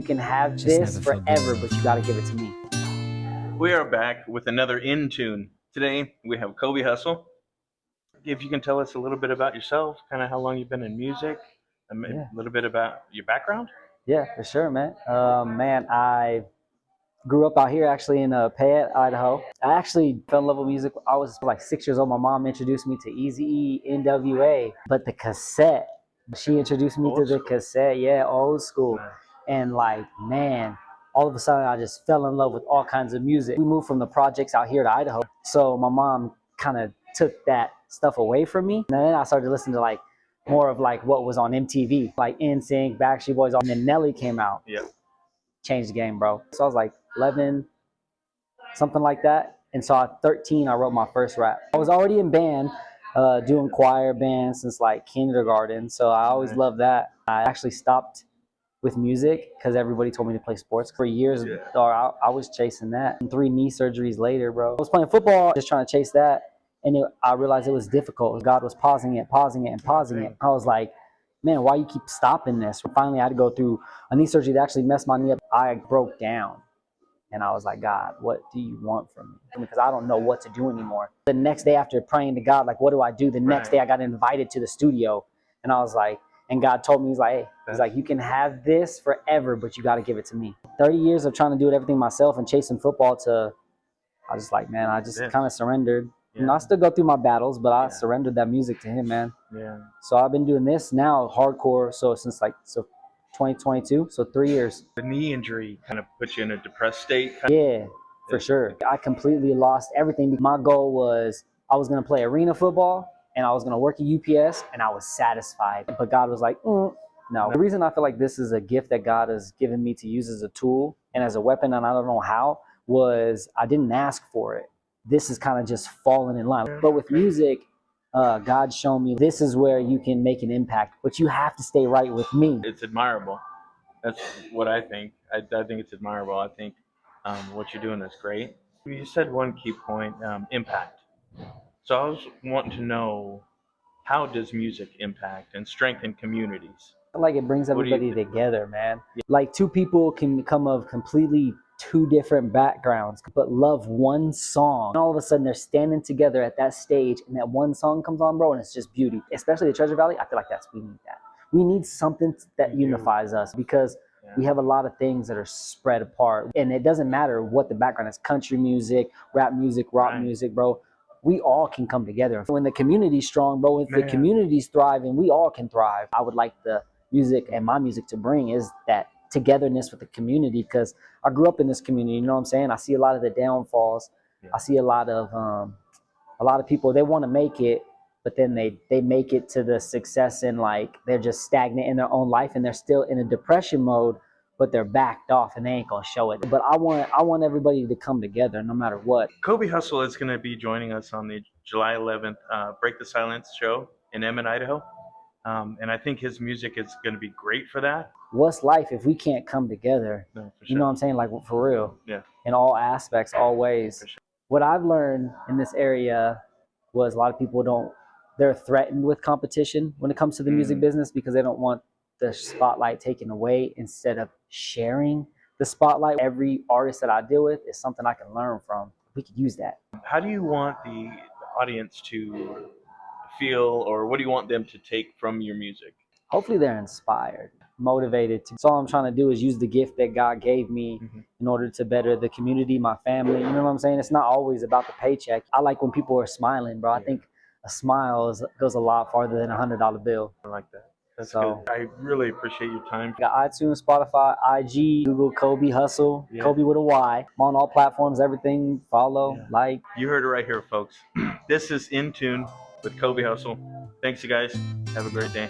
can have this forever, but you got to give it to me. We are back with another In Tune. Today we have Koby Hustle. If you can tell us a little bit about yourself, kind of how long you've been in music, a little bit about your background. Yeah, for sure, man. I grew up out here actually in Payette, Idaho. I actually fell in love with music. I was like 6 years old. My mom introduced me to Eazy-E, NWA, but the cassette. She introduced me to the cassette. Yeah, old school. Nice. And like, man, all of a sudden I just fell in love with all kinds of music. We moved from the projects out here to Idaho. So my mom kind of took that stuff away from me. And then I started listening to like more of like what was on MTV, like NSYNC, Backstreet Boys, and then Nelly came out. Yeah. Changed the game, bro. So I was like 11, something like that. And so at 13, I wrote my first rap. I was already in band, doing choir band since like kindergarten. So I always loved that. I actually stopped with music because everybody told me to play sports. For years, I was chasing that. And 3 knee surgeries later, bro. I was playing football, just trying to chase that. And I realized it was difficult. God was pausing it. I was like, man, why you keep stopping this? Finally, I had to go through a knee surgery that actually messed my knee up. I broke down. And I was like, God, what do you want from me? Because I don't know what to do anymore. The next day after praying to God, like, what do I do? The next day I got invited to the studio. And I was like, and God told me, he's like, you can have this forever, but you got to give it to me. 30 years of trying to do everything myself and chasing football I was like, man, I just kind of surrendered. Yeah. And I still go through my battles, but I surrendered that music to him, man. Yeah. So I've been doing this now, hardcore, since 2022, so 3 years. The knee injury kind of put you in a depressed state? Yeah, for sure. I completely lost everything. My goal was I was going to play arena football, and I was going to work at UPS, and I was satisfied. But God was like, no. The reason I feel like this is a gift that God has given me to use as a tool and as a weapon, and I don't know how, was I didn't ask for it. This is kind of just falling in line. But with music, God's shown me this is where you can make an impact, but you have to stay right with me. It's admirable. That's what I think. I think it's admirable. I think what you're doing is great. You said one key point, impact. So I was wanting to know, how does music impact and strengthen communities? Like it brings everybody together, man. Like 2 people can come of completely 2 different backgrounds, but love one song. And all of a sudden they're standing together at that stage, and that one song comes on, bro, and it's just beauty. Especially the Treasure Valley, I feel like we need that. We need something that unifies us, because we have a lot of things that are spread apart. And it doesn't matter what the background is, country music, rap music, rock music, bro. We all can come together. When the community's strong, bro, if the community's thriving, we all can thrive. I would like the music and my music to bring is that togetherness with the community, because I grew up in this community, you know what I'm saying? I see a lot of the downfalls. I see a lot of people, they want to make it, but then they make it to the success and like they're just stagnant in their own life, and they're still in a depression mode, but they're backed off and they ain't gonna show it. But I want everybody to come together no matter what. Koby Hustle is going to be joining us on the July 11th Break the Silence show in Emmett, Idaho. And I think his music is going to be great for that. What's life if we can't come together? No, for sure. You know what I'm saying? Like, for real. Yeah. In all aspects, all ways. Sure. What I've learned in this area was a lot of people they're threatened with competition when it comes to the music business, because they don't want the spotlight taken away instead of sharing the spotlight. Every artist that I deal with is something I can learn from. We could use that. How do you want the audience to feel, or what do you want them to take from your music? Hopefully they're inspired, motivated. So all I'm trying to do is use the gift that God gave me in order to better the community, my family. You know what I'm saying? It's not always about the paycheck. I like when people are smiling, bro. I think a smile goes a lot farther than a $100 bill. I like that. That's good. I really appreciate your time. Got iTunes, Spotify, IG, Google, Koby Hustle, Koby with a Y. I'm on all platforms, everything. Follow, like. You heard it right here, folks. This is In Tune with Koby Hustle. Thanks, you guys. Have a great day.